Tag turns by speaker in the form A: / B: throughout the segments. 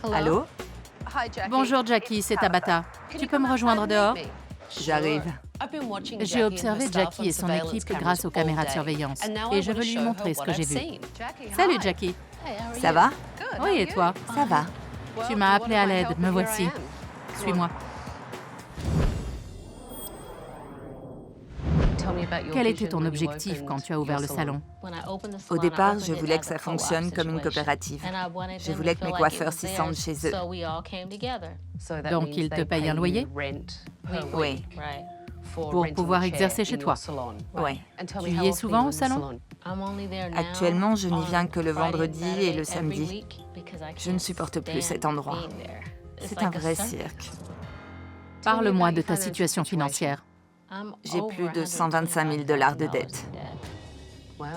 A: Allô?
B: Bonjour Jackie, c'est Tabata. Tu peux me rejoindre dehors?
A: J'arrive.
B: J'ai observé Jackie et son équipe grâce aux caméras de surveillance et je veux lui montrer ce que j'ai vu. Salut Jackie.
A: Ça va?
B: Oui, et toi?
A: Ça va.
B: Tu m'as appelé à l'aide, me voici. Suis-moi. Quel était ton objectif quand tu as ouvert le salon?
A: Au départ, je voulais que ça fonctionne comme une coopérative. Je voulais que mes coiffeurs s'y sentent chez eux.
B: Donc ils te payent un loyer?
A: Oui,
B: Pour pouvoir exercer chez toi?
A: oui.
B: Tu y es souvent au salon?
A: Actuellement, je n'y viens que le vendredi et le samedi. Je ne supporte plus cet endroit. C'est un vrai cirque.
B: Parle-moi de ta situation financière.
A: J'ai plus de 125 000 $ de dette.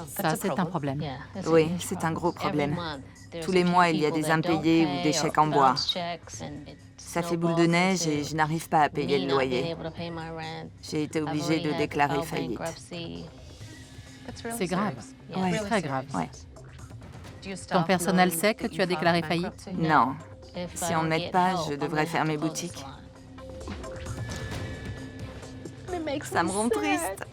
B: Ça, c'est un problème.
A: Oui, c'est un gros problème. Tous les mois, il y a des impayés ou des chèques en bois. Ça fait boule de neige et je n'arrive pas à payer le loyer. J'ai été obligée de déclarer faillite.
B: C'est grave.
A: Ouais.
B: Très grave.
A: Ouais.
B: Ton personnel sait que tu as déclaré faillite?
A: Non. Si on ne m'aide pas, je devrais fermer boutique. Ça me rend triste.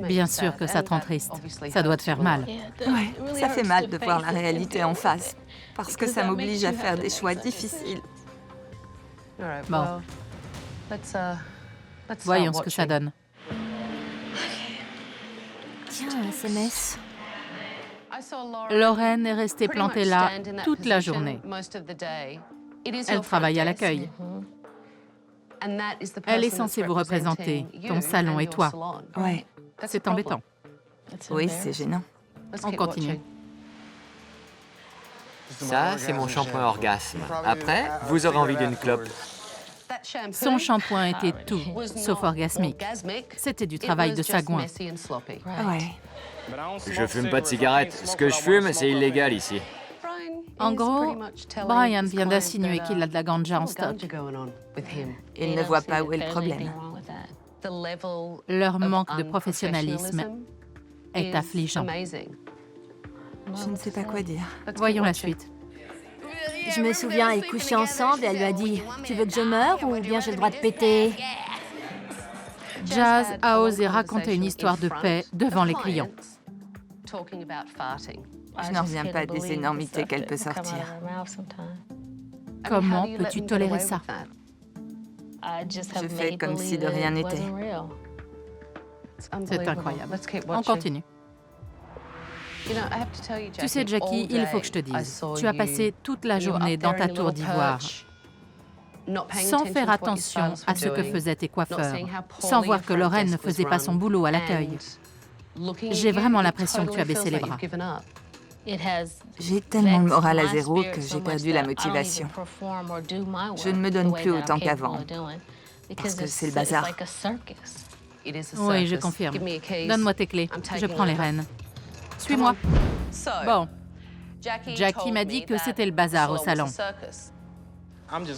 B: Bien sûr que ça te rend triste. Ça doit te faire mal.
A: Ouais, ça fait mal de voir la réalité en face, parce que ça m'oblige à faire des choix difficiles.
B: Bon, voyons ce que ça donne.
C: Tiens, un SMS.
B: Lorraine est restée plantée là toute la journée. Elle travaille à l'accueil. Elle est censée vous représenter, ton salon et toi.
A: Ouais,
B: C'est embêtant.
A: oui, c'est gênant.
B: On continue.
D: Ça, c'est mon shampoing orgasme. Après, vous aurez envie d'une clope.
B: Son shampoing était tout, sauf orgasmique. C'était du travail de sagouin.
A: Ouais.
D: Je fume pas de cigarette. Ce que je fume, c'est illégal ici.
B: En gros, Brian vient d'insinuer qu'il a de la ganja en stock.
A: Il ne voit pas où est le problème.
B: Leur manque de professionnalisme est affligeant.
A: Je ne sais pas quoi dire.
B: Voyons la suite.
C: Je me souviens, ils couchaient ensemble et elle lui a dit « Tu veux que je meure ou bien j'ai le droit de péter ?»
B: Jazz a osé raconter une histoire de paix devant les clients.
A: Je n'en reviens pas des énormités qu'elle peut sortir.
B: Comment peux-tu tolérer ça?
A: Je fais comme si de rien n'était.
B: C'est incroyable. On continue. Tu sais, Jackie, il faut que je te dise, tu as passé toute la journée dans ta tour d'ivoire, sans faire attention à ce que faisaient tes coiffeurs, sans voir que Lorraine ne faisait pas son boulot à l'accueil. J'ai vraiment l'impression que tu as baissé les bras.
A: J'ai tellement le moral à zéro que j'ai perdu la motivation. Je ne me donne plus autant qu'avant, parce que c'est le bazar.
B: Oui, je confirme. Donne-moi tes clés, je prends les rênes. Suis-moi. Bon, Jackie m'a dit que c'était le bazar au salon.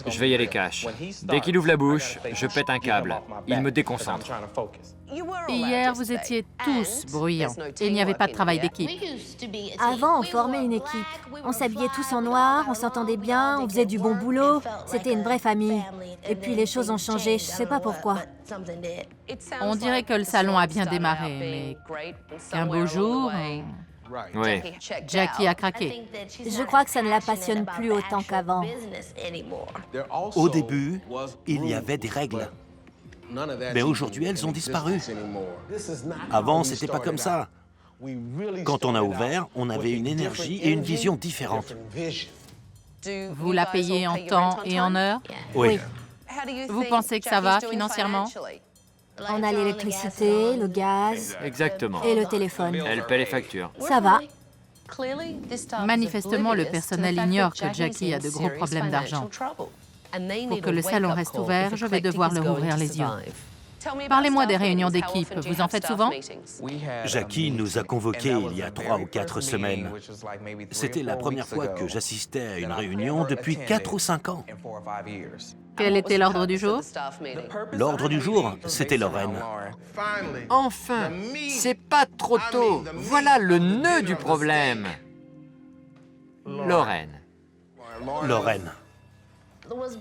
D: Je vais y aller cash. Dès qu'il ouvre la bouche, je pète un câble. Il me déconcentre.
B: Hier, vous étiez tous bruyants. Il n'y avait pas de travail d'équipe.
C: Avant, on formait une équipe. On s'habillait tous en noir, on s'entendait bien, on faisait du bon boulot. C'était une vraie famille. Et puis les choses ont changé, je sais pas pourquoi.
B: On dirait que le salon a bien démarré, mais qu'un beau jour,
D: Oui.
B: Jackie a craqué.
C: Je crois que ça ne la passionne plus autant qu'avant.
E: Au début, il y avait des règles. Mais aujourd'hui, elles ont disparu. Avant, c'était pas comme ça. Quand on a ouvert, on avait une énergie et une vision différentes.
B: Vous la payez en temps et en heure?
E: Oui.
B: Vous pensez que ça va financièrement?
C: On a l'électricité, le gaz
D: Exactement.
C: et le téléphone.
D: Elle paie les factures.
C: Ça va.
B: Manifestement, le personnel ignore que Jackie a de gros problèmes d'argent. Pour que le salon reste ouvert, je vais devoir leur ouvrir les yeux. Parlez-moi des réunions d'équipe. Vous en faites souvent?
E: Jackie nous a convoqués il y a 3 ou 4 semaines. C'était la première fois que j'assistais à une réunion depuis 4 ou 5 ans.
B: Quel était l'ordre du jour?
E: L'ordre du jour, c'était Lorraine.
D: Enfin, c'est pas trop tôt. Voilà le nœud du problème. Lorraine.
E: Lorraine.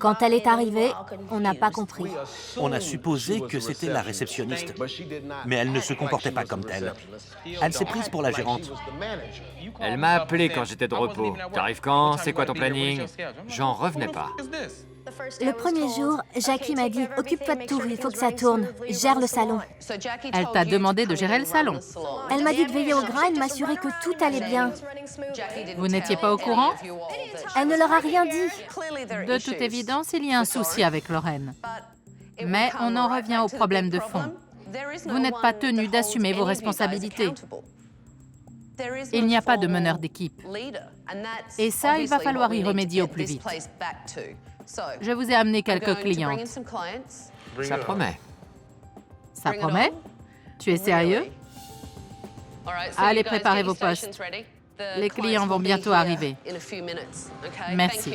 C: Quand elle est arrivée, on n'a pas compris.
E: On a supposé que c'était la réceptionniste, mais elle ne se comportait pas comme telle. Elle s'est prise pour la gérante.
D: Elle m'a appelé quand j'étais de repos. T'arrives quand? C'est quoi ton planning? J'en revenais pas.
C: Le premier jour, Jackie m'a dit « Occupe-toi de tout, il faut que ça tourne. Gère le salon. »
B: Elle t'a demandé de gérer le salon.
C: Elle m'a dit de veiller au grain et de m'assurer que tout allait bien.
B: Vous n'étiez pas au courant?
C: Elle ne leur a rien dit.
B: De toute évidence, il y a un souci avec Lorraine. Mais on en revient au problème de fond. Vous n'êtes pas tenu d'assumer vos responsabilités. Il n'y a pas de meneur d'équipe. Et ça, il va falloir y remédier au plus vite. Je vous ai amené quelques clientes.
D: Ça promet.
B: Ça promet? Tu es sérieux? Allez, préparez vos postes. Les clients vont bientôt arriver. Merci.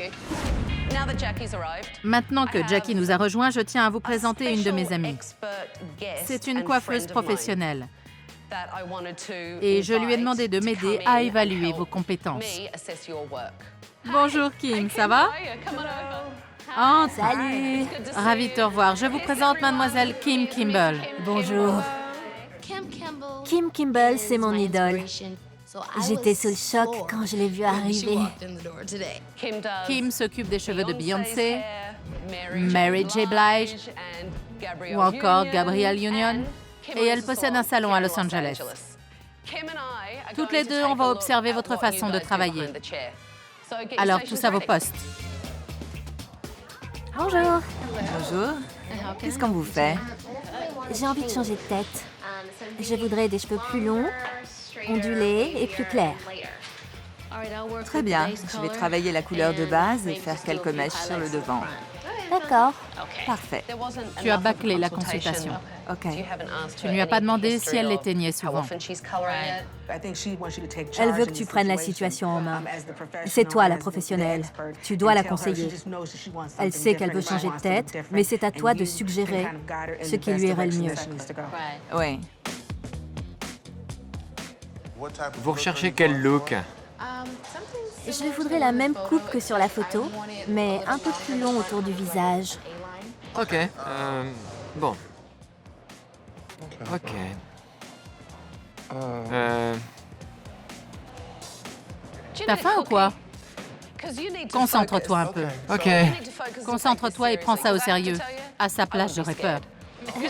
B: Maintenant que Jackie nous a rejoints, je tiens à vous présenter une de mes amies. C'est une coiffeuse professionnelle. Et je lui ai demandé de m'aider à évaluer vos compétences. Bonjour Kim, ça va? Oh,
C: Salut.
B: Ravi de te revoir. Je vous présente mademoiselle Kim Kimble.
C: Bonjour. Kim Kimble, c'est mon idole. J'étais sous le choc quand je l'ai vue arriver.
B: Kim s'occupe des cheveux de Beyoncé, Mary J. Blige ou encore Gabrielle Union. Et elle possède un salon à Los Angeles. Toutes les deux, on va observer votre façon de travailler. Alors, tous à vos postes.
C: Bonjour.
A: Bonjour. Qu'est-ce qu'on vous fait?
C: J'ai envie de changer de tête. Je voudrais des cheveux plus longs, ondulés et plus clairs.
A: Très bien. Je vais travailler la couleur de base et faire quelques mèches sur le devant.
C: D'accord.
A: Parfait.
B: Tu as bâclé la consultation.
A: OK.
B: Tu ne lui as pas demandé si elle l'éteignait souvent.
C: Elle veut que tu prennes la situation en main. C'est toi la professionnelle. Tu dois la conseiller. Elle sait qu'elle veut changer de tête, mais c'est à toi de suggérer ce qui lui irait le mieux.
A: Oui.
D: Vous recherchez quel look?
C: Je voudrais la même coupe que sur la photo, mais un peu plus long autour du visage.
D: Ok. Bon. Ok.
B: T'as faim ou quoi? Concentre-toi un peu.
D: Ok.
B: Concentre-toi et prends ça au sérieux. À sa place, j'aurais peur.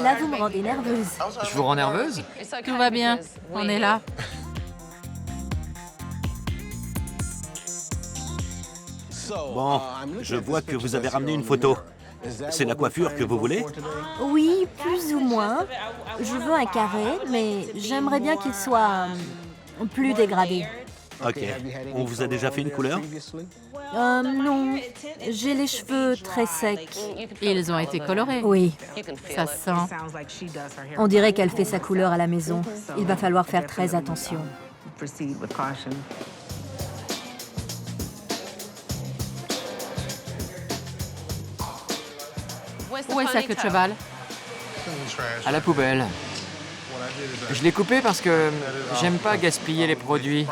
C: Là, vous me rendez nerveuse.
D: Je vous rends nerveuse?
B: Tout va bien. On est là.
E: Bon, je vois que vous avez ramené une photo. C'est la coiffure que vous voulez?
C: Oui, plus ou moins. Je veux un carré, mais j'aimerais bien qu'il soit plus dégradé.
E: Ok. On vous a déjà fait une couleur?
C: Non. J'ai les cheveux très secs.
B: Ils ont été colorés.
C: Oui.
B: Ça sent.
C: On dirait qu'elle fait sa couleur à la maison. Il va falloir faire très attention.
B: Où est sa queue de cheval?
D: À la poubelle. Je l'ai coupé parce que j'aime pas gaspiller les produits.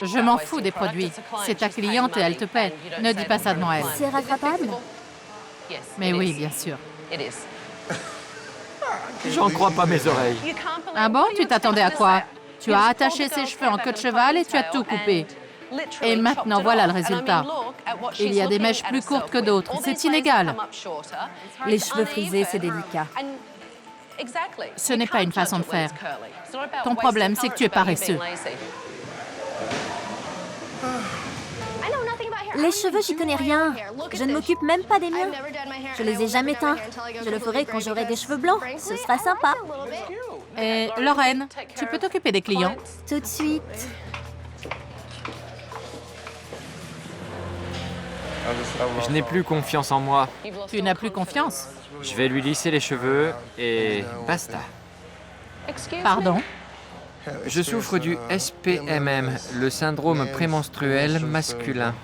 B: Je m'en fous des produits. C'est ta cliente et elle te paie. Ne dis pas ça devant elle.
C: C'est rattrapable?
B: Mais oui, bien sûr.
D: J'en crois pas mes oreilles.
B: Ah bon? Tu t'attendais à quoi? Tu as attaché ses cheveux en queue de cheval et tu as tout coupé. Et maintenant, voilà le résultat. Il y a des mèches plus courtes que d'autres. C'est inégal.
C: Les cheveux frisés, c'est délicat.
B: Ce n'est pas une façon de faire. Ton problème, c'est que tu es paresseux.
C: Les cheveux, j'y connais rien. Je ne m'occupe même pas des miens. Je les ai jamais teints. Je le ferai quand j'aurai des cheveux blancs. Ce sera sympa.
B: Et Lorraine, tu peux t'occuper des clients?
C: Tout de suite.
D: Je n'ai plus confiance en moi.
B: Tu n'as plus confiance?
D: Je vais lui lisser les cheveux et basta.
B: Pardon?
D: Je souffre du SPMM, le syndrome prémenstruel masculin.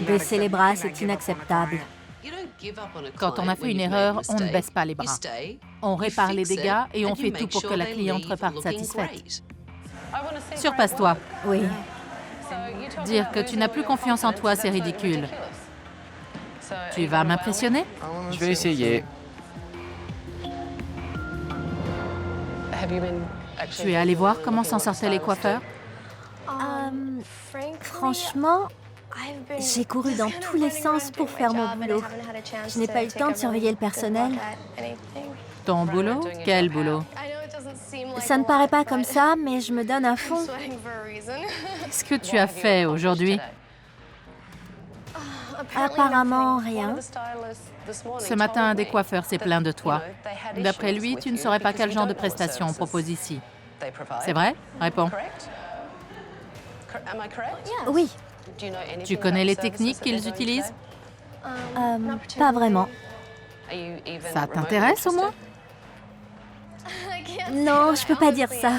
C: Baisser les bras, c'est inacceptable.
B: Quand on a fait une erreur, on ne baisse pas les bras. On répare les dégâts et on fait tout pour que la cliente reparte satisfaite. Surpasse-toi.
C: Oui.
B: Dire que tu n'as plus confiance en toi, c'est ridicule. Tu vas m'impressionner?
D: Je vais essayer.
B: Tu es allé voir comment s'en sortaient les coiffeurs?
C: Franchement, j'ai couru dans tous les sens pour faire mon boulot. Je n'ai pas eu le temps de surveiller le personnel.
B: Ton boulot? Quel boulot?
C: Ça ne paraît pas comme ça, mais je me donne à fond.
B: Qu'est-ce que tu as fait aujourd'hui?
C: Apparemment, rien.
B: Ce matin, un des coiffeurs s'est plaint de toi. D'après lui, tu ne saurais pas quel genre de prestations on propose ici. C'est vrai? Réponds.
C: Oui,
B: Tu connais les techniques qu'ils utilisent?
C: pas vraiment.
B: Ça t'intéresse au moins?
C: Non, je peux pas dire ça.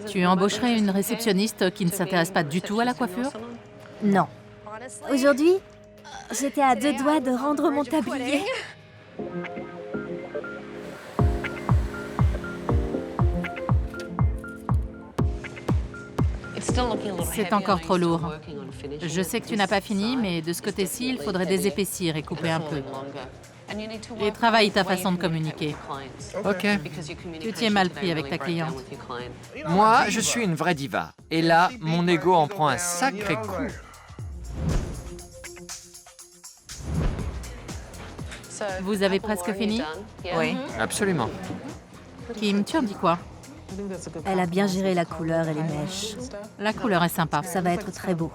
B: Tu embaucherais une réceptionniste qui ne s'intéresse pas du tout à la coiffure?
C: Non. Aujourd'hui, j'étais à 2 doigts de rendre mon tablier.
B: C'est encore trop lourd. Je sais que tu n'as pas fini, mais de ce côté-ci, il faudrait désépaissir et couper un peu. Et travaille ta façon de communiquer.
D: Ok.
B: Tu t'y es mal pris avec ta cliente.
D: Moi, je suis une vraie diva. Et là, mon ego en prend un sacré coup.
B: Vous avez presque fini?
A: Oui.
D: Absolument.
B: Kim, tu en dis quoi?
C: Elle a bien géré la couleur et les mèches.
B: La couleur est sympa.
C: Ça va être très beau.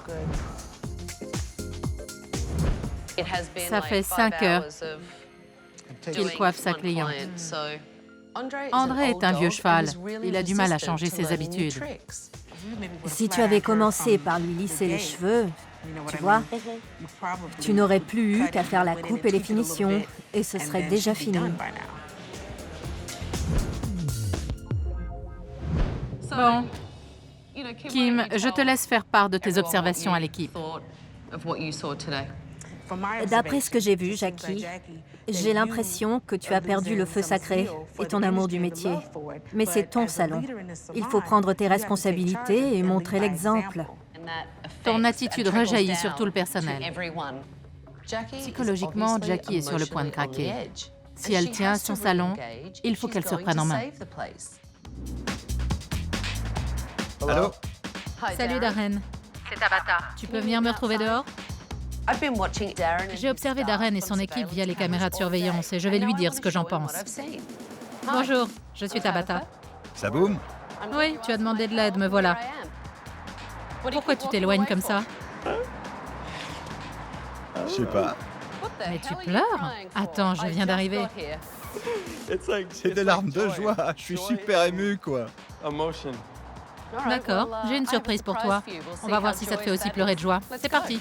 B: Ça fait 5 heures qu'il coiffe sa cliente. André est un vieux cheval. Il a du mal à changer ses habitudes.
C: Si tu avais commencé par lui lisser les cheveux, tu vois, tu n'aurais plus eu qu'à faire la coupe et les finitions, et ce serait déjà fini.
B: Bon. Kim, je te laisse faire part de tes observations à l'équipe.
C: D'après ce que j'ai vu, Jackie, j'ai l'impression que tu as perdu le feu sacré et ton amour du métier. Mais c'est ton salon. Il faut prendre tes responsabilités et montrer l'exemple.
B: Ton attitude rejaillit sur tout le personnel. Psychologiquement, Jackie est sur le point de craquer. Si elle tient son salon, il faut qu'elle se reprenne en main.
E: Allô?
B: Salut Darren. C'est Tabata. Tu peux venir me retrouver dehors? J'ai observé Darren et son équipe via les caméras de surveillance et je vais lui dire ce que j'en pense. Bonjour, je suis Tabata.
E: Ça boum?
B: Oui, tu as demandé de l'aide, me voilà. Pourquoi tu t'éloignes comme ça?
E: Je sais pas.
B: Mais tu pleures? Attends, je viens d'arriver.
E: C'est des larmes de joie. Je suis super ému, quoi.
B: D'accord, j'ai une surprise pour toi. On va voir si ça te fait aussi pleurer de joie. C'est parti.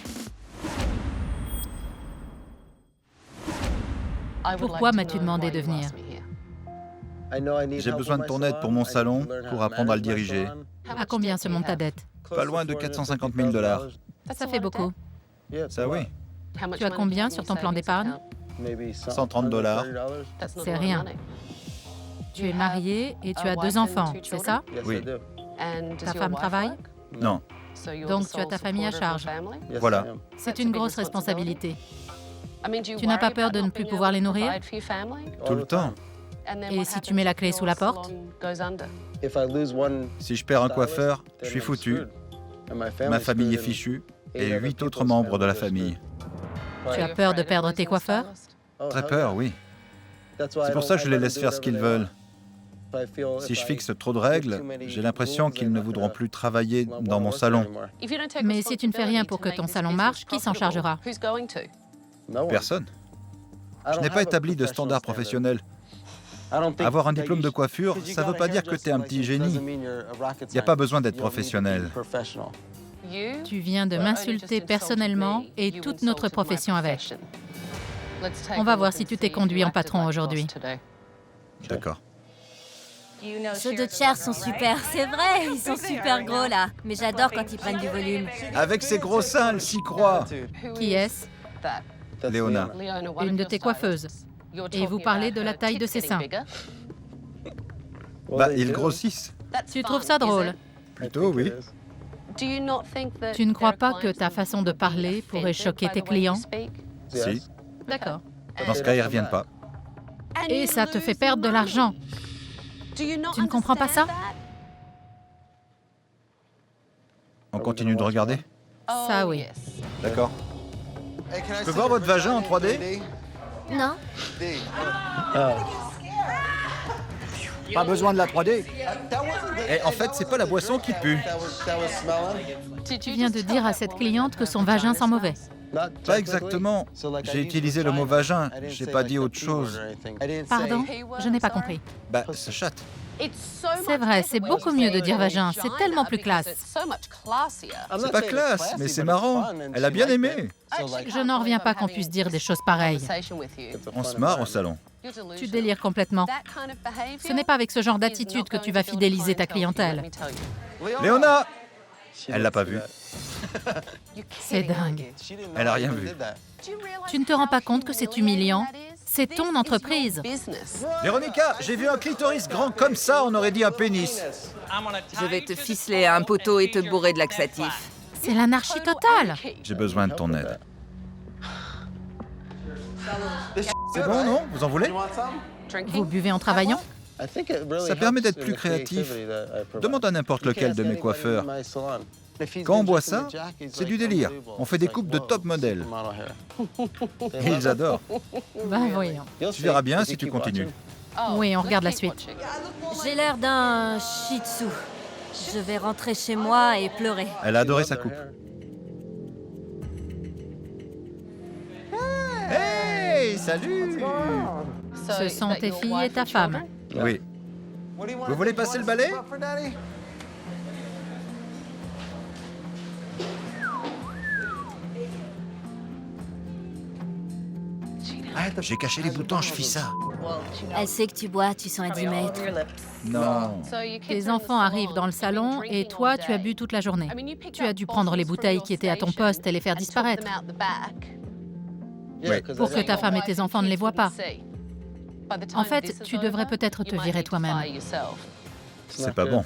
B: Pourquoi m'as-tu demandé de venir?
F: J'ai besoin de ton aide pour mon salon, pour apprendre à le diriger.
B: À combien se monte ta dette?
F: Pas loin de 450 000 $.
B: Ça fait beaucoup.
F: Ça oui,
B: Tu as combien sur ton plan d'épargne?
F: 130 $.
B: C'est rien. Tu es marié et tu as 2 enfants, c'est ça?
F: Oui,
B: Ta femme travaille?
F: non,
B: Donc tu as ta famille à charge.
F: voilà.
B: C'est une grosse responsabilité. Tu n'as pas peur de ne plus pouvoir les nourrir?
F: Tout le temps.
B: Et si tu mets la clé sous la porte?
F: Si je perds un coiffeur, je suis foutu. Ma famille est fichue et 8 autres membres de la famille.
B: Tu as peur de perdre tes coiffeurs?
F: Très peur, oui. C'est pour ça que je les laisse faire ce qu'ils veulent. Si je fixe trop de règles, j'ai l'impression qu'ils ne voudront plus travailler dans mon salon.
B: Mais si tu ne fais rien pour que ton salon marche, qui s'en chargera?
F: Personne. Je n'ai pas établi de standard professionnel. Avoir un diplôme de coiffure, ça ne veut pas dire que tu es un petit génie. Il n'y a pas besoin d'être professionnel.
B: Tu viens de m'insulter personnellement et toute notre profession avec. On va voir si tu t'es conduit en patron aujourd'hui.
F: D'accord.
C: Ceux de Cher sont super, c'est vrai, ils sont super gros là. Mais j'adore quand ils prennent du volume.
F: Avec ses gros seins, elle s'y croit.
B: Qui est-ce?
F: Léona.
B: Une de tes coiffeuses. Et vous parlez de la taille de ses seins.
F: Bah, ils grossissent.
B: Tu trouves ça drôle?
F: Plutôt, oui.
B: Tu ne crois pas que ta façon de parler pourrait choquer tes clients?
F: Si.
B: D'accord.
F: Dans ce cas, ils ne reviennent pas.
B: Et ça te fait perdre de l'argent. Tu ne comprends pas ça?
F: On continue de regarder?
B: Ça, oui.
F: D'accord. Je peux voir votre vagin en 3D?
C: Non?
G: Pas besoin de la 3D.
F: Et en fait, c'est pas la boisson qui pue.
B: Tu viens de dire à cette cliente que son vagin sent mauvais.
F: Pas exactement. J'ai utilisé le mot vagin, j'ai pas dit autre chose.
B: Pardon? Je n'ai pas compris.
F: Bah, ça chatte.
B: C'est vrai, c'est beaucoup mieux de dire vagin. C'est tellement plus classe.
F: C'est pas classe, mais c'est marrant. Elle a bien aimé.
B: Je n'en reviens pas qu'on puisse dire des choses pareilles.
F: On se marre au salon.
B: Tu délires complètement. Ce n'est pas avec ce genre d'attitude que tu vas fidéliser ta clientèle.
F: Léona! Elle l'a pas vu.
B: C'est dingue.
F: Elle a rien vu.
B: Tu ne te rends pas compte que c'est humiliant? C'est ton entreprise.
F: Véronica, j'ai vu un clitoris grand comme ça, on aurait dit un pénis.
A: Je vais te ficeler à un poteau et te bourrer de laxatif.
B: C'est l'anarchie totale.
F: J'ai besoin de ton aide. C'est bon, non? Vous en voulez?
B: Vous buvez en travaillant?
F: Ça permet d'être plus créatif. Demande à n'importe lequel de mes coiffeurs. Quand on boit ça, c'est du délire. On fait des coupes de top modèle. Et ils adorent.
B: Ben voyons.
F: Tu verras bien si tu continues.
B: Oui, on regarde la suite.
C: J'ai l'air d'un shih tzu. Je vais rentrer chez moi et pleurer.
F: Elle a adoré sa coupe. Hey, salut!
B: Ce sont tes filles et ta femme.
F: Oui. Vous voulez passer le balai? J'ai caché les boutons, je fis ça.
C: Elle sait que tu bois, tu sens à 10 mètres.
F: Non.
B: Tes enfants arrivent dans le salon et toi, tu as bu toute la journée. Tu as dû prendre les bouteilles qui étaient à ton poste et les faire disparaître.
F: Oui.
B: Pour que ta femme et tes enfants ne les voient pas. En fait, tu devrais peut-être te virer toi-même.
F: C'est pas bon.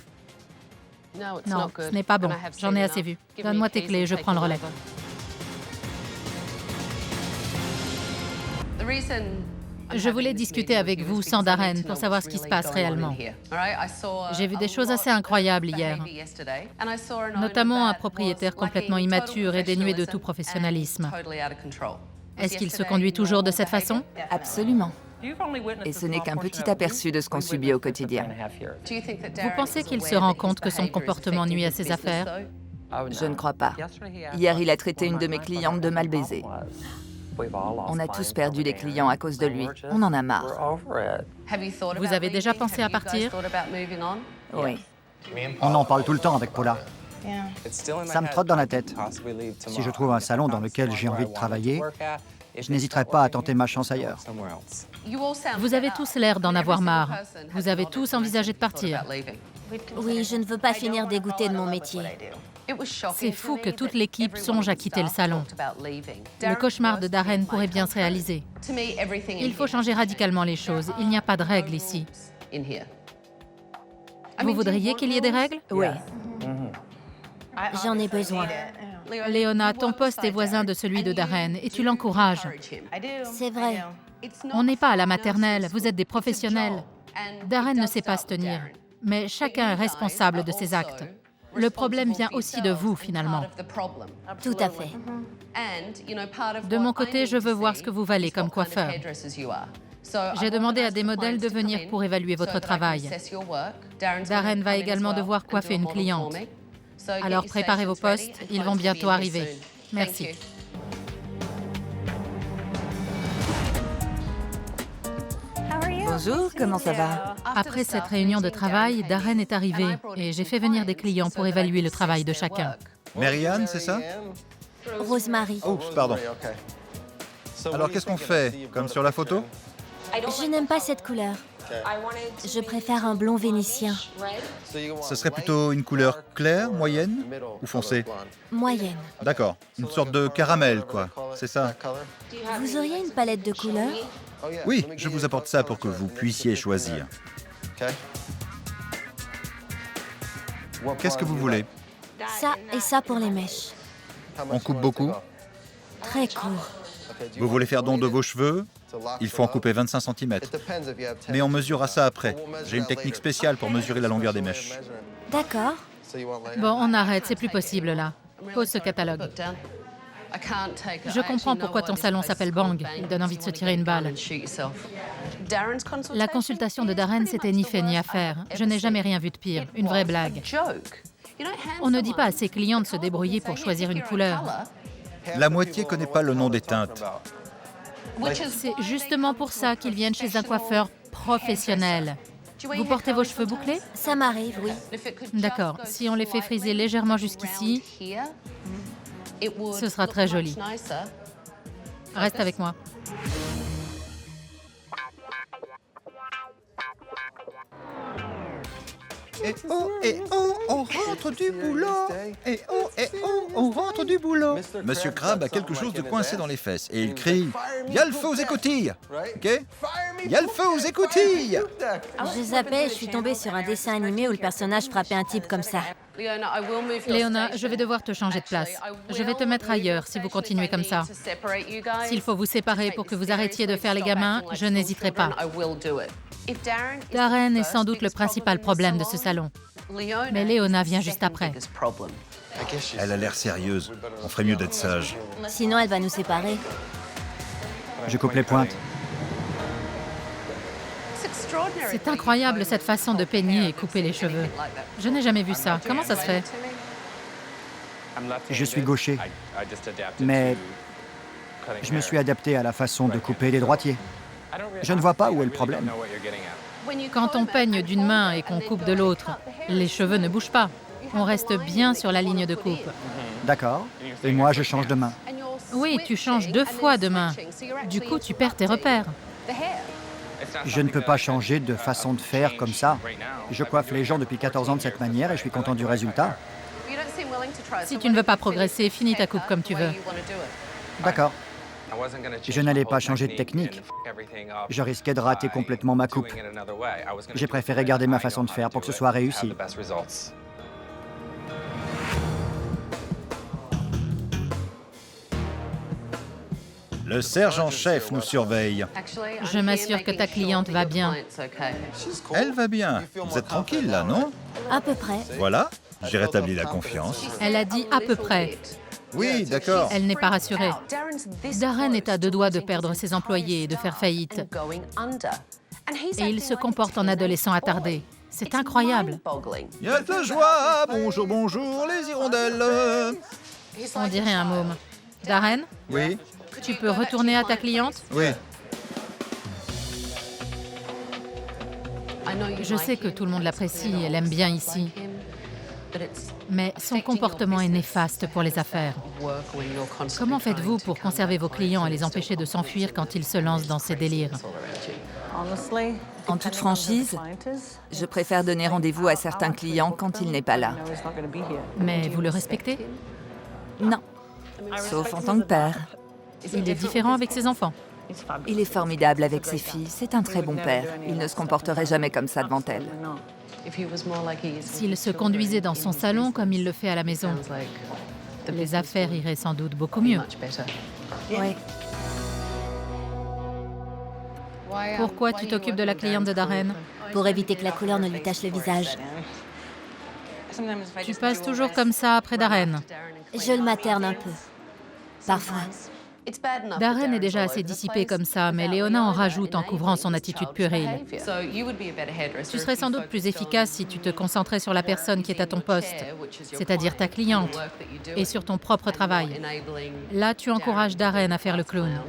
B: Non, ce n'est pas bon. J'en ai assez vu. Donne-moi tes clés, je prends le relais. Je voulais discuter avec vous sans Darren pour savoir ce qui se passe réellement. J'ai vu des choses assez incroyables hier, notamment un propriétaire complètement immature et dénué de tout professionnalisme. Est-ce qu'il se conduit toujours de cette façon?
A: Absolument. Et ce n'est qu'un petit aperçu de ce qu'on subit au quotidien.
B: Vous pensez qu'il se rend compte que son comportement nuit à ses affaires?
A: Je ne crois pas. Hier, il a traité une de mes clientes de mal baisée. On a tous perdu des clients à cause de lui. On en a marre.
B: Vous avez déjà pensé à partir?
A: Oui.
G: On en parle tout le temps avec Paula. Ça me trotte dans la tête. Si je trouve un salon dans lequel j'ai envie de travailler, je n'hésiterai pas à tenter ma chance ailleurs.
B: Vous avez tous l'air d'en avoir marre. Vous avez tous envisagé de partir.
C: Oui, je ne veux pas finir dégoûtée de mon métier.
B: C'est fou que toute l'équipe songe à quitter le salon. Le cauchemar de Darren pourrait bien se réaliser. Il faut changer radicalement les choses. Il n'y a pas de règles ici. Vous voudriez qu'il y ait des règles?
A: Oui.
C: J'en ai besoin.
B: Léona, ton poste est voisin de celui de Darren et tu l'encourages.
C: C'est vrai.
B: On n'est pas à la maternelle, vous êtes des professionnels. Darren ne sait pas se tenir, mais chacun est responsable de ses actes. Le problème vient aussi de vous, finalement.
C: Tout à fait.
B: De mon côté, je veux voir ce que vous valez comme coiffeur. J'ai demandé à des modèles de venir pour évaluer votre travail. Darren va également devoir coiffer une cliente. Alors préparez vos postes, ils vont bientôt arriver. Merci.
A: Bonjour, comment ça va?
B: Après cette réunion de travail, Darren est arrivé et j'ai fait venir des clients pour évaluer le travail de chacun.
F: Marianne, c'est ça?
C: Rosemary.
F: Oups, pardon. Alors qu'est-ce qu'on fait? Comme sur la photo?
C: Je n'aime pas cette couleur. Je préfère un blond vénitien.
F: Ce serait plutôt une couleur claire, moyenne ou foncée?
C: Moyenne.
F: D'accord, une sorte de caramel, quoi. C'est ça?
C: Vous auriez une palette de couleurs?
F: Oui, je vous apporte ça pour que vous puissiez choisir. Qu'est-ce que vous voulez?
C: Ça et ça pour les mèches.
F: On coupe beaucoup.
C: Très court.
F: Vous voulez faire don de vos cheveux? Il faut en couper 25 cm. Mais on mesurera ça après. J'ai une technique spéciale pour mesurer la longueur des mèches.
C: D'accord.
B: Bon, on arrête, c'est plus possible là. Pose ce catalogue. Je comprends pourquoi ton salon s'appelle Bang. Il donne envie de se tirer une balle. La consultation de Darren, c'était ni fait ni à faire. Je n'ai jamais rien vu de pire. Une vraie blague. On ne dit pas à ses clients de se débrouiller pour choisir une couleur.
F: La moitié connaît pas le nom des teintes.
B: C'est justement pour ça qu'ils viennent chez un coiffeur professionnel. Vous portez vos cheveux bouclés?
C: Ça m'arrive, oui.
B: D'accord. Si on les fait friser légèrement jusqu'ici, ce sera très joli. Reste avec moi.
F: Et oh, on rentre du boulot. Et oh, on rentre du boulot. Monsieur Crabbe a quelque chose de coincé dans les fesses et il crie « Il y a le feu aux écoutilles !» Ok? Il y a le feu aux écoutilles!
C: Je zappais, je suis tombée sur un dessin animé où le personnage frappait un type comme ça.
B: Léona, je vais devoir te changer de place. Je vais te mettre ailleurs si vous continuez comme ça. S'il faut vous séparer pour que vous arrêtiez de faire les gamins, je n'hésiterai pas. Darren est sans doute le principal problème de ce salon. Mais Léona vient juste après.
F: Elle a l'air sérieuse. On ferait mieux d'être sage.
C: Sinon, elle va nous séparer.
G: Je coupe les pointes.
B: C'est incroyable cette façon de peigner et couper les cheveux. Je n'ai jamais vu ça. Comment ça se fait?
G: Je suis gaucher, mais je me suis adapté à la façon de couper les droitiers. Je ne vois pas où est le problème.
B: Quand on peigne d'une main et qu'on coupe de l'autre, les cheveux ne bougent pas. On reste bien sur la ligne de coupe.
G: D'accord. Et moi, je change de main.
B: Oui, tu changes 2 fois de main. Du coup, tu perds tes repères.
G: Je ne peux pas changer de façon de faire comme ça. Je coiffe les gens depuis 14 ans de cette manière et je suis content du résultat.
B: Si tu ne veux pas progresser, finis ta coupe comme tu veux.
G: D'accord. Je n'allais pas changer de technique. Je risquais de rater complètement ma coupe. J'ai préféré garder ma façon de faire pour que ce soit réussi.
F: Le sergent-chef nous surveille.
B: Je m'assure que ta cliente va bien.
F: Elle va bien. Vous êtes tranquille là, non?
C: À peu près.
F: Voilà, j'ai rétabli la confiance.
B: Elle a dit à peu près.
F: Oui, d'accord.
B: Elle n'est pas rassurée. Darren est à 2 doigts de perdre ses employés et de faire faillite. Et il se comporte en adolescent attardé. C'est incroyable.
F: Il y a de la joie. Bonjour, bonjour, les hirondelles.
B: On dirait un môme. Darren,
F: Oui,
B: tu peux retourner à ta cliente?
F: oui.
B: Je sais que tout le monde l'apprécie, elle aime bien ici. Mais son comportement est néfaste pour les affaires. Comment faites-vous pour conserver vos clients et les empêcher de s'enfuir quand ils se lancent dans ces délires?
A: En toute franchise, je préfère donner rendez-vous à certains clients quand il n'est pas là.
B: Mais vous le respectez?
A: Non, sauf en tant que père.
B: Il est différent avec ses enfants.
A: Il est formidable avec ses filles, c'est un très bon père. Il ne se comporterait jamais comme ça devant elles.
B: S'il se conduisait dans son salon comme il le fait à la maison, les affaires iraient sans doute beaucoup mieux.
A: Oui.
B: Pourquoi tu t'occupes de la cliente de Darren?
C: Pour éviter que la couleur ne lui tache le visage.
B: Tu passes toujours comme ça après Darren.
C: Je le materne un peu. Parfois.
B: Darren est déjà assez dissipé comme ça, mais Léona en rajoute en couvrant son attitude puérile. Tu serais sans doute plus efficace si tu te concentrais sur la personne qui est à ton poste, c'est-à-dire ta cliente, et sur ton propre travail. Là, tu encourages Darren à faire le clown.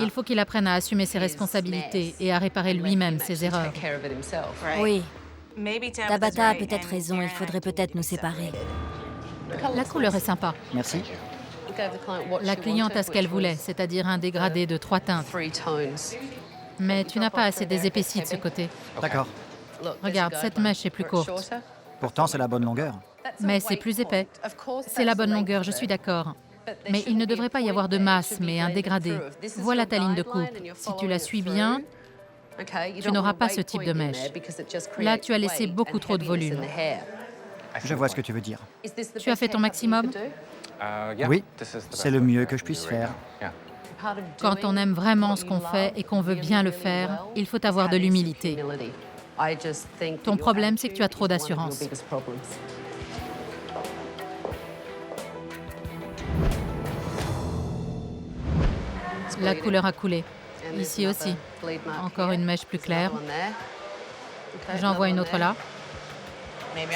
B: Il faut qu'il apprenne à assumer ses responsabilités et à réparer lui-même ses erreurs.
C: Oui. Tabata a peut-être raison, il faudrait peut-être nous séparer.
B: La couleur est sympa.
G: Merci.
B: La cliente a ce qu'elle voulait, c'est-à-dire un dégradé de 3 teintes. Mais tu n'as pas assez d'épaissis de ce côté.
G: D'accord.
B: Regarde, cette mèche est plus courte.
G: Pourtant, c'est la bonne longueur.
B: Mais c'est plus épais. C'est la bonne longueur, je suis d'accord. Mais il ne devrait pas y avoir de masse, mais un dégradé. Voilà ta ligne de coupe. Si tu la suis bien, tu n'auras pas ce type de mèche. Là, tu as laissé beaucoup trop de volume.
G: Je vois ce que tu veux dire.
B: Tu as fait ton maximum?
G: Oui, c'est le mieux que je puisse faire.
B: Quand on aime vraiment ce qu'on fait et qu'on veut bien le faire, il faut avoir de l'humilité. Ton problème, c'est que tu as trop d'assurance. La couleur a coulé. Ici aussi. Encore une mèche plus claire. J'en vois une autre là.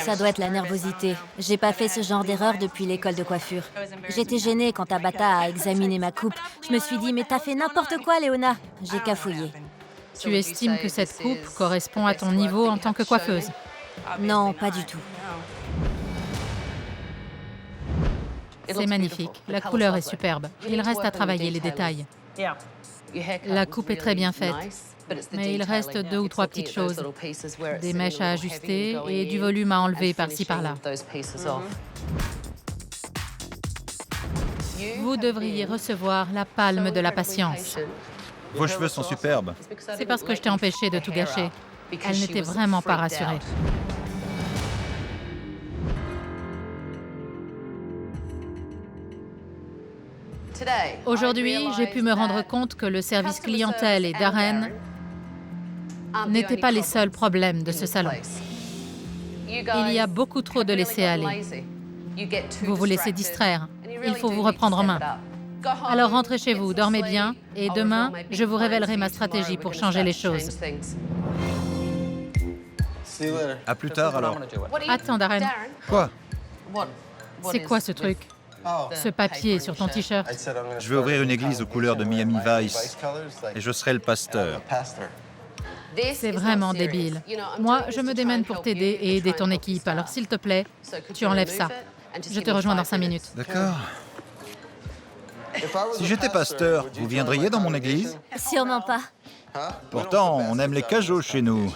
C: Ça doit être la nervosité. J'ai pas fait ce genre d'erreur depuis l'école de coiffure. J'étais gênée quand Tabata a examiné ma coupe. Je me suis dit, mais t'as fait n'importe quoi, Léona. J'ai cafouillé.
B: Tu estimes que cette coupe correspond à ton niveau en tant que coiffeuse?
C: Non, pas du tout.
B: C'est magnifique. La couleur est superbe. Il reste à travailler les détails. La coupe est très bien faite, mais il reste 2 ou 3 petites choses. Des mèches à ajuster et du volume à enlever par-ci par-là. Vous devriez recevoir la palme de la patience.
F: Vos cheveux sont superbes.
B: C'est parce que je t'ai empêché de tout gâcher. Elle n'était vraiment pas rassurée. Aujourd'hui, j'ai pu me rendre compte que le service clientèle et Darren n'étaient pas les seuls problèmes de ce salon. Il y a beaucoup trop de laisser-aller. Vous vous laissez distraire. Il faut vous reprendre en main. Alors rentrez chez vous, dormez bien, et demain, je vous révélerai ma stratégie pour changer les choses.
F: À plus tard alors.
B: Attends, Darren.
F: Quoi?
B: C'est quoi ce truc? Ce papier sur ton t-shirt?
F: Je vais ouvrir une église aux couleurs de Miami Vice et je serai le pasteur.
B: C'est vraiment débile. Moi, je me démène pour t'aider et aider ton équipe. Alors s'il te plaît, tu enlèves ça. Je te rejoins dans 5 minutes.
F: D'accord. Si j'étais pasteur, vous viendriez dans mon église?
C: Sûrement pas.
F: Pourtant, on aime les cajots chez nous.